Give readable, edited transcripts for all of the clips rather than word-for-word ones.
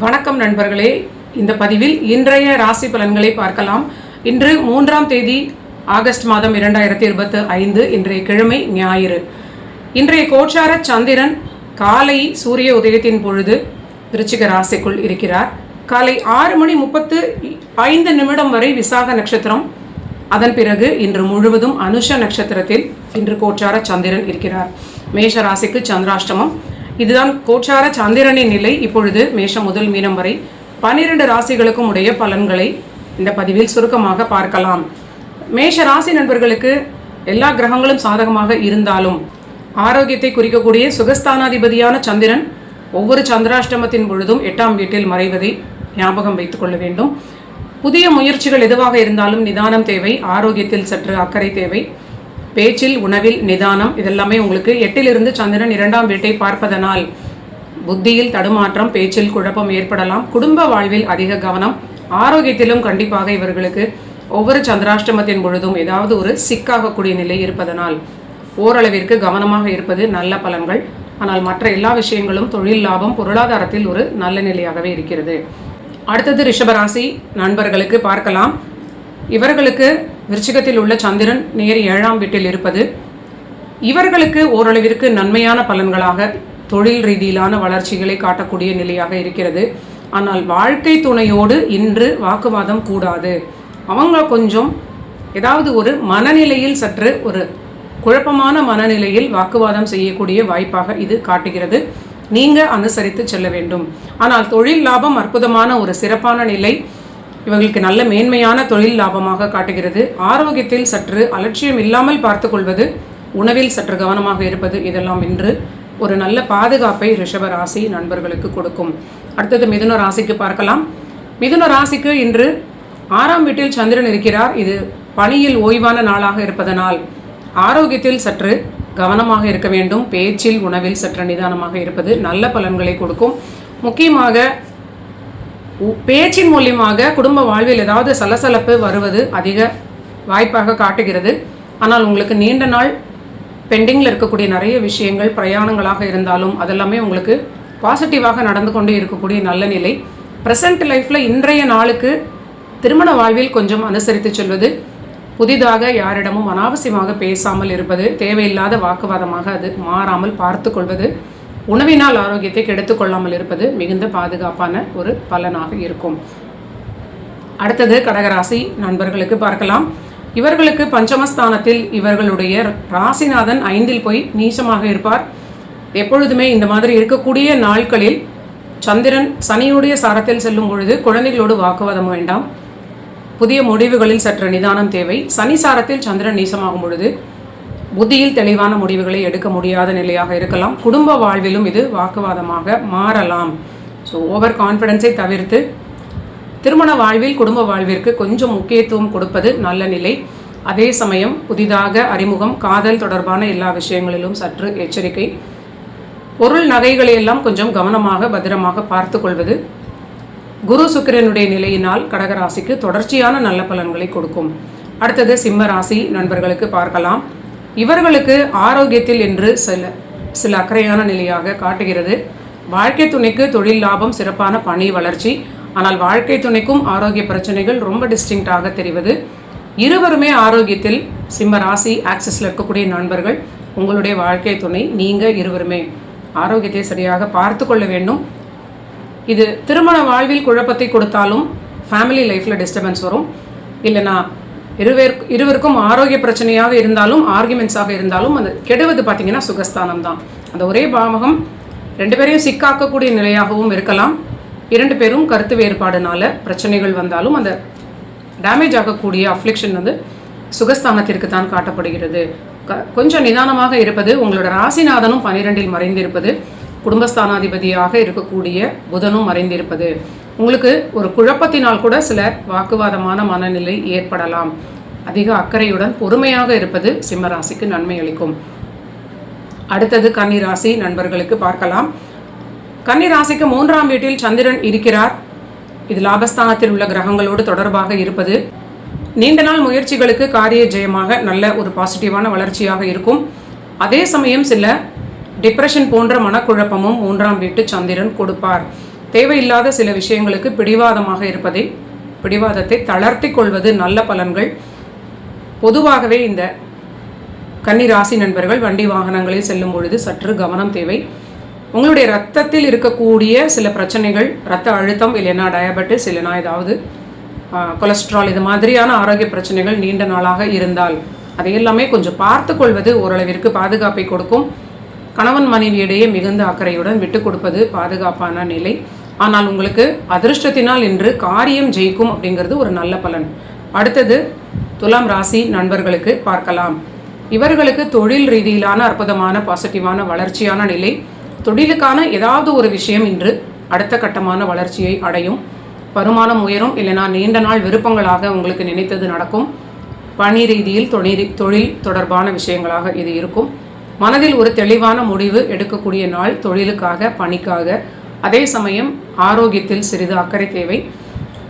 வணக்கம் நண்பர்களே, இந்த பதிவில் இன்றைய ராசி பலன்களை பார்க்கலாம். இன்று 3ஆம் தேதி ஆகஸ்ட் மாதம் 2025. இன்றைய கிழமை ஞாயிறு. இன்றைய கோச்சார சந்திரன் காலை சூரிய உதயத்தின் பொழுது விருச்சிக ராசிக்குள் இருக்கிறார். காலை 6:35 வரை விசாக நட்சத்திரம், அதன் பிறகு இன்று முழுவதும் அனுஷ நட்சத்திரத்தில் இன்று கோச்சார சந்திரன் இருக்கிறார். மேஷ ராசிக்கு சந்திராஷ்டமம். இதுதான் கோச்சார சந்திரனின் நிலை. இப்பொழுது மேஷம் முதல் மீனம் வரை 12 ராசிகளுக்கும் உடைய பலன்களை இந்த பதிவில் சுருக்கமாக பார்க்கலாம். மேஷ ராசி நண்பர்களுக்கு எல்லா கிரகங்களும் சாதகமாக இருந்தாலும் ஆரோக்கியத்தை குறிக்கக்கூடிய சுகஸ்தானாதிபதியான சந்திரன் ஒவ்வொரு சந்திராஷ்டமத்தின் பொழுதும் 8ஆம் வீட்டில் மறைவதை ஞாபகம் வைத்துக் கொள்ள வேண்டும். புதிய முயற்சிகள் எதுவாக இருந்தாலும் நிதானம் தேவை. ஆரோக்கியத்தில் சற்று அக்கறை தேவை. பேச்சில், உணவில் நிதானம், இதெல்லாமே உங்களுக்கு 8லிருந்து சந்திரன் 2ஆம் வீட்டை பார்ப்பதனால் புத்தியில் தடுமாற்றம், பேச்சில் குழப்பம் ஏற்படலாம். குடும்ப வாழ்வில் அதிக கவனம், ஆரோக்கியத்திலும் கண்டிப்பாக இவர்களுக்கு ஒவ்வொரு சந்திராஷ்டமத்தின் பொழுதும் ஏதாவது ஒரு சிக்காகக்கூடிய நிலை இருப்பதனால் ஓரளவிற்கு கவனமாக இருப்பது நல்ல பலன்கள். ஆனால் மற்ற எல்லா விஷயங்களும் தொழில் லாபம், பொருளாதாரத்தில் ஒரு நல்ல நிலையாகவே இருக்கிறது. அடுத்தது ரிஷபராசி நண்பர்களுக்கு பார்க்கலாம். இவர்களுக்கு விருச்சிகத்தில் உள்ள சந்திரன் நேர் 7ஆம் வீட்டில் இருப்பது இவர்களுக்கு ஓரளவிற்கு நன்மையான பலன்களாக தொழில் ரீதியிலான வளர்ச்சிகளை காட்டக்கூடிய நிலையாக இருக்கிறது. ஆனால் வாழ்க்கை துணையோடு இன்று வாக்குவாதம் கூடாது. அவங்க கொஞ்சம் ஏதாவது ஒரு மனநிலையில் சற்று ஒரு குழப்பமான மனநிலையில் வாக்குவாதம் செய்யக்கூடிய வாய்ப்பாக இது காட்டுகிறது. நீங்கள் அனுசரித்து செல்ல வேண்டும். ஆனால் தொழில் லாபம் அற்புதமான ஒரு சிறப்பான நிலை, இவர்களுக்கு நல்ல மேன்மையான தொழில் லாபமாக காட்டுகிறது. ஆரோக்கியத்தில் சற்று அலட்சியம் இல்லாமல் பார்த்து கொள்வது, உணவில் சற்று கவனமாக இருப்பது, இதெல்லாம் இன்று ஒரு நல்ல பாதுகாப்பை ரிஷப ராசி நண்பர்களுக்கு கொடுக்கும். அடுத்தது மிதுன ராசிக்கு பார்க்கலாம். மிதுன ராசிக்கு இன்று 6ஆம் வீட்டில் சந்திரன் இருக்கிறார். இது பணியில் ஓய்வான நாளாக இருப்பதனால் ஆரோக்கியத்தில் சற்று கவனமாக இருக்க வேண்டும். பேச்சில், உணவில் சற்று நிதானமாக இருப்பது நல்ல பலன்களை கொடுக்கும். முக்கியமாக பேச்சின் மூலியமாக குடும்ப வாழ்வில் ஏதாவது சலசலப்பு வருவது அதிக வாய்ப்பாக காட்டுகிறது. ஆனால் உங்களுக்கு நீண்ட நாள் பெண்டிங்கில் இருக்கக்கூடிய நிறைய விஷயங்கள், பிரயாணங்களாக இருந்தாலும் அதெல்லாமே உங்களுக்கு பாசிட்டிவாக நடந்து கொண்டே இருக்கக்கூடிய நல்ல நிலை. ப்ரெசன்ட் லைஃப்பில் இன்றைய நாளுக்கு திருமண வாழ்வில் கொஞ்சம் அனுசரித்து செல்வது, புதிதாக யாரிடமும் அனாவசியமாக பேசாமல் இருப்பது, தேவையில்லாத வாக்குவாதமாக அது மாறாமல் பார்த்து கொள்வது, உணவினால் ஆரோக்கியத்தை கெடுத்துக் கொள்ளாமல் இருப்பது மிகுந்த பாதுகாப்பான ஒரு பலனாக இருக்கும். அடுத்தது கடகராசி நண்பர்களுக்கு பார்க்கலாம். இவர்களுக்கு பஞ்சமஸ்தானத்தில் இவர்களுடைய ராசிநாதன் 5இல் போய் நீச்சமாக இருப்பார். எப்பொழுதுமே இந்த மாதிரி இருக்கக்கூடிய நாட்களில் சந்திரன் சனியுடைய சாரத்தில் செல்லும் பொழுது குழந்தைகளோடு வாக்குவாதம் வேண்டாம். புதிய முடிவுகளில் சற்று நிதானம் தேவை. சனி சாரத்தில் சந்திரன் நீசமாகும் பொழுது புத்தியில் தெளிவான முடிவுகளை எடுக்க முடியாத நிலையாக இருக்கலாம். குடும்ப வாழ்விலும் இது வாக்குவாதமாக மாறலாம். ஸோ ஓவர் கான்ஃபிடென்ஸை தவிர்த்து திருமண வாழ்வில் குடும்ப வாழ்விற்கு கொஞ்சம் முக்கியத்துவம் கொடுப்பது நல்ல நிலை. அதே சமயம் புதிதாக அறிமுகம், காதல் தொடர்பான எல்லா விஷயங்களிலும் சற்று எச்சரிக்கை. பொருள் நகைகளை எல்லாம் கொஞ்சம் கவனமாக பத்திரமாக பார்த்து கொள்வது குரு சுக்கிரனுடைய நிலையினால் கடகராசிக்கு தொடர்ச்சியான நல்ல பலன்களை கொடுக்கும். அடுத்தது சிம்ம ராசி நண்பர்களுக்கு பார்க்கலாம். இவர்களுக்கு ஆரோக்கியத்தில் என்று சில அக்கறையான நிலையாக காட்டுகிறது. வாழ்க்கை துணைக்கு தொழில் லாபம், சிறப்பான பணி வளர்ச்சி. ஆனால் வாழ்க்கை துணைக்கும் ஆரோக்கிய பிரச்சனைகள் ரொம்ப டிஸ்டிங்டாக தெரிவது. இருவருமே ஆரோக்கியத்தில் சிம்ம ராசி ஆக்சிஸில் இருக்கக்கூடிய நண்பர்கள், உங்களுடைய வாழ்க்கை துணை, நீங்கள் இருவருமே ஆரோக்கியத்தை சரியாக பார்த்து கொள்ள வேண்டும். இது திருமண வாழ்வில் குழப்பத்தை கொடுத்தாலும் ஃபேமிலி லைஃப்பில் டிஸ்டர்பன்ஸ் வரும். இல்லைனா இருவருக்கும் ஆரோக்கிய பிரச்சனையாக இருந்தாலும், ஆர்குமெண்ட்ஸாக இருந்தாலும் அந்த கெடுவது பார்த்திங்கன்னா சுகஸ்தானம் தான். அந்த ஒரே பாவகம் 2 பேரையும் சிக்காக்கக்கூடிய நிலையாகவும் இருக்கலாம். 2 பேரும் கருத்து வேறுபாடுனால பிரச்சனைகள் வந்தாலும் அந்த டேமேஜ் ஆகக்கூடிய அஃப்ளிக்ஷன் வந்து சுகஸ்தானத்திற்கு தான் காட்டப்படுகிறது. கொஞ்சம் நிதானமாக இருப்பது. உங்களோட ராசிநாதனும் 12இல் மறைந்திருப்பது, குடும்பஸ்தானாதிபதியாக இருக்கக்கூடிய புதனும் மறைந்திருப்பது உங்களுக்கு ஒரு குழப்பத்தினால் கூட சில வாக்குவாதமான மனநிலை ஏற்படலாம். அதிக அக்கறையுடன் பொறுமையாக இருப்பது சிம்ம ராசிக்கு நன்மை அளிக்கும். அடுத்தது கன்னிராசி நண்பர்களுக்கு பார்க்கலாம். கன்னிராசிக்கு 3ஆம் வீட்டில் சந்திரன் இருக்கிறார். இது லாபஸ்தானத்தில் உள்ள கிரகங்களோடு தொடர்பாக இருப்பது நீண்ட நாள் முயற்சிகளுக்கு காரிய ஜெயமாக நல்ல ஒரு பாசிட்டிவான வளர்ச்சியாக இருக்கும். அதே சமயம் சில டிப்ரெஷன் போன்ற மனக்குழப்பமும் 3ஆம் வீட்டு சந்திரன் கொடுப்பார். தேவையில்லாத சில விஷயங்களுக்கு பிடிவாதத்தை தளர்த்தி கொள்வது நல்ல பலன்கள். பொதுவாகவே இந்த கன்னி ராசி நண்பர்கள் வண்டி வாகனங்களில் செல்லும் பொழுது சற்று கவனம் தேவை. உங்களுடைய ரத்தத்தில் இருக்கக்கூடிய சில பிரச்சனைகள், ரத்த அழுத்தம், இல்லைன்னா டயபெட்டிஸ், இல்லைனா ஏதாவது கொலஸ்ட்ரால், இது மாதிரியான ஆரோக்கிய பிரச்சனைகள் நீண்ட நாளாக இருந்தால் அதையெல்லாமே கொஞ்சம் பார்த்து கொள்வது ஓரளவிற்கு பாதுகாப்பை கொடுக்கும். கணவன் மனைவியிடையே மிகுந்த அக்கறையுடன் விட்டு கொடுப்பது பாதுகாப்பான நிலை. ஆனால் உங்களுக்கு அதிர்ஷ்டத்தினால் இன்று காரியம் ஜெயிக்கும் அப்படிங்கிறது ஒரு நல்ல பலன். அடுத்தது துலாம் ராசி நண்பர்களுக்கு பார்க்கலாம். இவர்களுக்கு தொழில் ரீதியிலான அற்புதமான பாசிட்டிவான வளர்ச்சியான நிலை. தொழிலுக்கான ஏதாவது ஒரு விஷயம் இன்று அடுத்த கட்டமான வளர்ச்சியை அடையும். வருமானம் உயரும், இல்லைனா நீண்ட நாள் விருப்பங்களாக உங்களுக்கு நினைத்தது நடக்கும். பணி ரீதியில் தொழில் தொடர்பான விஷயங்களாக இது இருக்கும். மனதில் ஒரு தெளிவான முடிவு எடுக்கக்கூடிய நாள் தொழிலுக்காக, பணிக்காக. அதே சமயம் ஆரோக்கியத்தில் சிறிது அக்கறை தேவை.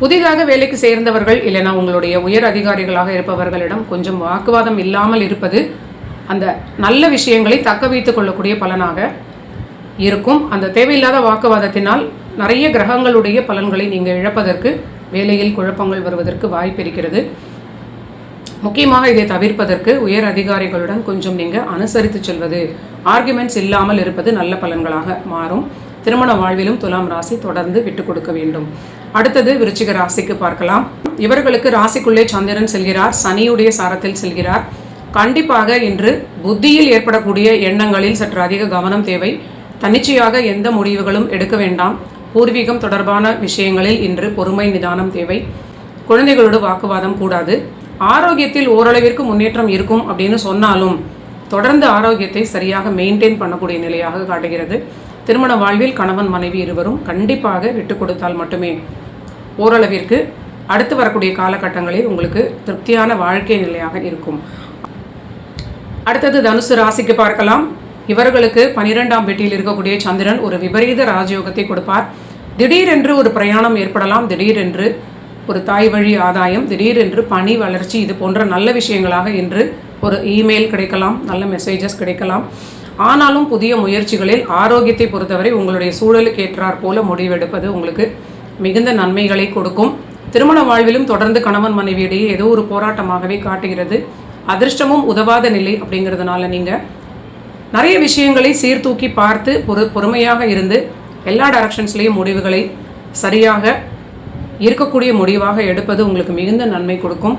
புதிதாக வேலைக்கு சேர்ந்தவர்கள், இல்லைனா உங்களுடைய உயர் அதிகாரிகளாக இருப்பவர்களிடம் கொஞ்சம் வாக்குவாதம் இல்லாமல் இருப்பது அந்த நல்ல விஷயங்களை தக்க வைத்துக் கொள்ளக்கூடிய பலனாக இருக்கும். அந்த தேவையில்லாத வாக்குவாதத்தினால் நிறைய கிரகங்களுடைய பலன்களை நீங்கள் இழப்பதற்கு, வேலையில் குழப்பங்கள் வருவதற்கு வாய்ப்பு இருக்கிறது. முக்கியமாக இதை தவிர்ப்பதற்கு உயர் அதிகாரிகளுடன் கொஞ்சம் நீங்கள் அனுசரித்து செல்வது, ஆர்குமெண்ட்ஸ் இல்லாமல் இருப்பது நல்ல பலன்களாக மாறும். திருமண வாழ்விலும் துலாம் ராசி தொடர்ந்து விட்டு கொடுக்க வேண்டும். அடுத்தது விருச்சிக ராசிக்கு பார்க்கலாம். இவர்களுக்கு ராசிக்குள்ளே சந்திரன் செல்கிறார், சனியுடைய சாரத்தில் செல்கிறார். கண்டிப்பாக இன்று புத்தியில் ஏற்படக்கூடிய எண்ணங்களில் சற்று அதிக கவனம் தேவை. தன்னிச்சையாக எந்த முடிவுகளும் எடுக்க வேண்டாம். பூர்வீகம் தொடர்பான விஷயங்களில் இன்று பொறுமை நிதானம் தேவை. குழந்தைகளோடு வாக்குவாதம் கூடாது. ஆரோக்கியத்தில் ஓரளவிற்கு முன்னேற்றம் இருக்கும் அப்படின்னு சொன்னாலும் தொடர்ந்து ஆரோக்கியத்தை சரியாக மெயின்டைன் பண்ணக்கூடிய நிலையாக காட்டுகிறது. திருமண வாழ்வில் கணவன் மனைவி இருவரும் கண்டிப்பாக விட்டு கொடுத்தால் மட்டுமே ஓரளவிற்கு அடுத்து வரக்கூடிய காலகட்டங்களில் உங்களுக்கு திருப்தியான வாழ்க்கை நிலையாக இருக்கும். அடுத்தது தனுசு ராசிக்கு பார்க்கலாம். இவர்களுக்கு 12ஆம் வீட்டில் இருக்கக்கூடிய சந்திரன் ஒரு விபரீத ராஜயோகத்தை கொடுப்பார். திடீரென்று ஒரு பிரயாணம் ஏற்படலாம், திடீரென்று ஒரு தாய் வழி ஆதாயம், திடீரென்று பணி வளர்ச்சி, இது போன்ற நல்ல விஷயங்களாக இன்று ஒரு இமெயில் கிடைக்கலாம், நல்ல மெசேஜஸ் கிடைக்கலாம். ஆனாலும் புதிய முயற்சிகளில் ஆரோக்கியத்தை பொறுத்தவரை உங்களுடைய சூழலுக்கு ஏற்றாற் போல முடிவெடுப்பது உங்களுக்கு மிகுந்த நன்மைகளை கொடுக்கும். திருமண வாழ்விலும் தொடர்ந்து கணவன் மனைவியிடையே ஏதோ ஒரு போராட்டமாகவே காட்டுகிறது. அதிர்ஷ்டமும் உதவாத நிலை அப்படிங்கிறதுனால நீங்கள் நிறைய விஷயங்களை சீர்தூக்கி பார்த்து பொறுமையாக இருந்து எல்லா டைரக்ஷன்ஸ்லேயும் முடிவுகளை சரியாக இருக்கக்கூடிய முடிவாக எடுப்பது உங்களுக்கு மிகுந்த நன்மை கொடுக்கும்.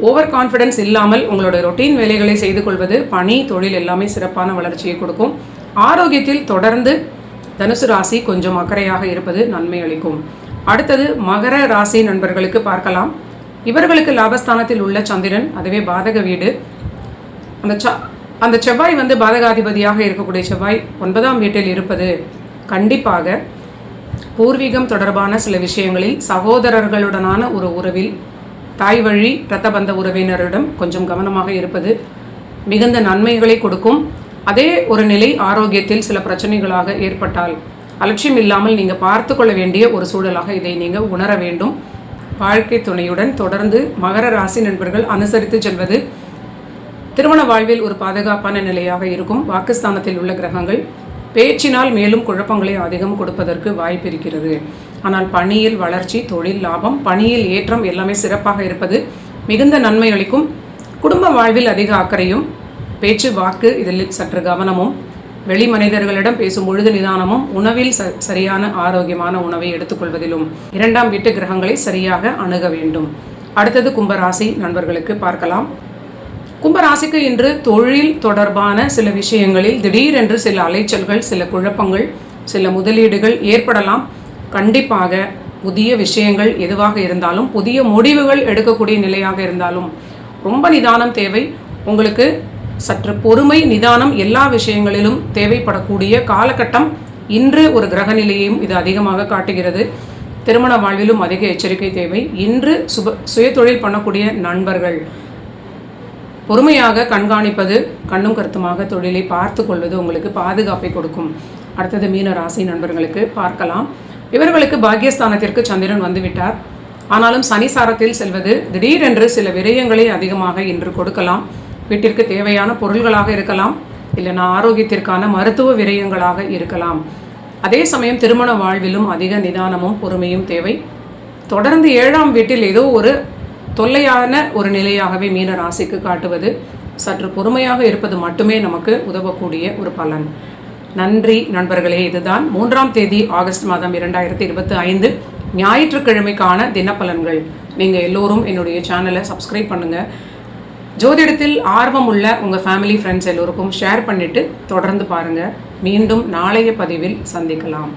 ஓவர் கான்ஃபிடென்ஸ் இல்லாமல் உங்களுடைய ரொட்டீன் வேலைகளை செய்து கொள்வது, பணி தொழில் எல்லாமே சிறப்பான வளர்ச்சியை கொடுக்கும். ஆரோக்கியத்தில் தொடர்ந்து தனுசு ராசி கொஞ்சம் அக்கறையாக இருப்பது நன்மை அளிக்கும். அடுத்தது மகர ராசி நண்பர்களுக்கு பார்க்கலாம். இவர்களுக்கு லாபஸ்தானத்தில் உள்ள சந்திரன், அதுவே பாதக வீடு. அந்த செவ்வாய் பாதகாதிபதியாக இருக்கக்கூடிய செவ்வாய் 9ஆம் வீட்டில் இருப்பது கண்டிப்பாக பூர்வீகம் தொடர்பான சில விஷயங்களில் சகோதரர்களுடனான ஒரு உறவில், தாய் வழி இரத்தபந்த உறவினரிடம் கொஞ்சம் கவனமாக இருப்பது மிகுந்த நன்மைகளை கொடுக்கும். அதே ஒரு நிலை ஆரோக்கியத்தில் சில பிரச்சனைகளாக ஏற்பட்டால் அலட்சியம் இல்லாமல் நீங்கள் பார்த்து கொள்ள வேண்டிய ஒரு சூழலாக இதை நீங்கள் உணர வேண்டும். வாழ்க்கை துணையுடன் தொடர்ந்து மகர ராசி நண்பர்கள் அனுசரித்து செல்வது திருமண வாழ்வில் ஒரு பாதுகாப்பான நிலையாக இருக்கும். வாக்குஸ்தானத்தில் உள்ள கிரகங்கள் பேச்சினால் மேலும் குழப்பங்களை அதிகம் கொடுப்பதற்கு வாய்ப்பு இருக்கிறது. ஆனால் பணியில் வளர்ச்சி, தொழில் லாபம், பணியில் ஏற்றம் எல்லாமே சிறப்பாக இருப்பது மிகுந்த நன்மை அளிக்கும். குடும்ப வாழ்வில் அதிக அக்கறையும், பேச்சு வாக்கு இதில் சற்று கவனமும், வெளி மனிதர்களிடம் பேசும் பொழுது நிதானமும், உணவில் சரியான ஆரோக்கியமான உணவை எடுத்துக்கொள்வதிலும் 2ஆம் வீட்டு கிரகங்களை சரியாக அணுக வேண்டும். அடுத்தது கும்பராசி நண்பர்களுக்கு பார்க்கலாம். கும்பராசிக்கு இன்று தொழில் தொடர்பான சில விஷயங்களில் திடீரென்று சில அலைச்சல்கள், சில குழப்பங்கள், சில முதலீடுகள் ஏற்படலாம். கண்டிப்பாக புதிய விஷயங்கள் எதுவாக இருந்தாலும், புதிய முடிவுகள் எடுக்கக்கூடிய நிலையாக இருந்தாலும் ரொம்ப நிதானம் தேவை. உங்களுக்கு சற்று பொறுமை, நிதானம் எல்லா விஷயங்களிலும் தேவைப்படக்கூடிய காலகட்டம் இன்று. ஒரு கிரக நிலையையும் இது அதிகமாக காட்டுகிறது. திருமண வாழ்விலும் அதிக எச்சரிக்கை தேவை. இன்று சுயதொழில் பண்ணக்கூடிய நண்பர்கள் பொறுமையாக கண்காணிப்பது, கண்ணும் கருத்துமாக தொழிலை பார்த்து கொள்வது உங்களுக்கு பாதுகாப்பை கொடுக்கும். அடுத்தது மீன ராசி நண்பர்களுக்கு பார்க்கலாம். இவர்களுக்கு பாக்கியஸ்தானத்திற்கு சந்திரன் வந்துவிட்டார். ஆனாலும் சனி சாரத்தில் செல்வது திடீரென்று சில விரயங்களை அதிகமாக இன்று கொடுக்கலாம். வீட்டிற்கு தேவையான பொருள்களாக இருக்கலாம், இல்லைனா ஆரோக்கியத்திற்கான மருத்துவ விரயங்களாக இருக்கலாம். அதே சமயம் திருமண வாழ்விலும் அதிக நிதானமும் பொறுமையும் தேவை. தொடர்ந்து 7ஆம் வீட்டில் ஏதோ ஒரு தொல்லையான ஒரு நிலையாகவே மீன ராசிக்கு காட்டுவது. சற்று பொறுமையாக இருப்பது மட்டுமே நமக்கு உதவக்கூடிய ஒரு பலன். நன்றி நண்பர்களே. இதுதான் 3ஆம் தேதி ஆகஸ்ட் மாதம் 2025 ஞாயிற்றுக்கிழமைக்கான தினப்பலன்கள். நீங்கள் எல்லோரும் என்னுடைய சேனலை சப்ஸ்கிரைப் பண்ணுங்கள். ஜோதிடத்தில் ஆர்வம் உள்ள உங்கள் ஃபேமிலி ஃப்ரெண்ட்ஸ் எல்லோருக்கும் ஷேர் பண்ணிவிட்டு தொடர்ந்து பாருங்கள். மீண்டும் நாளைய பதிவில் சந்திக்கலாம்.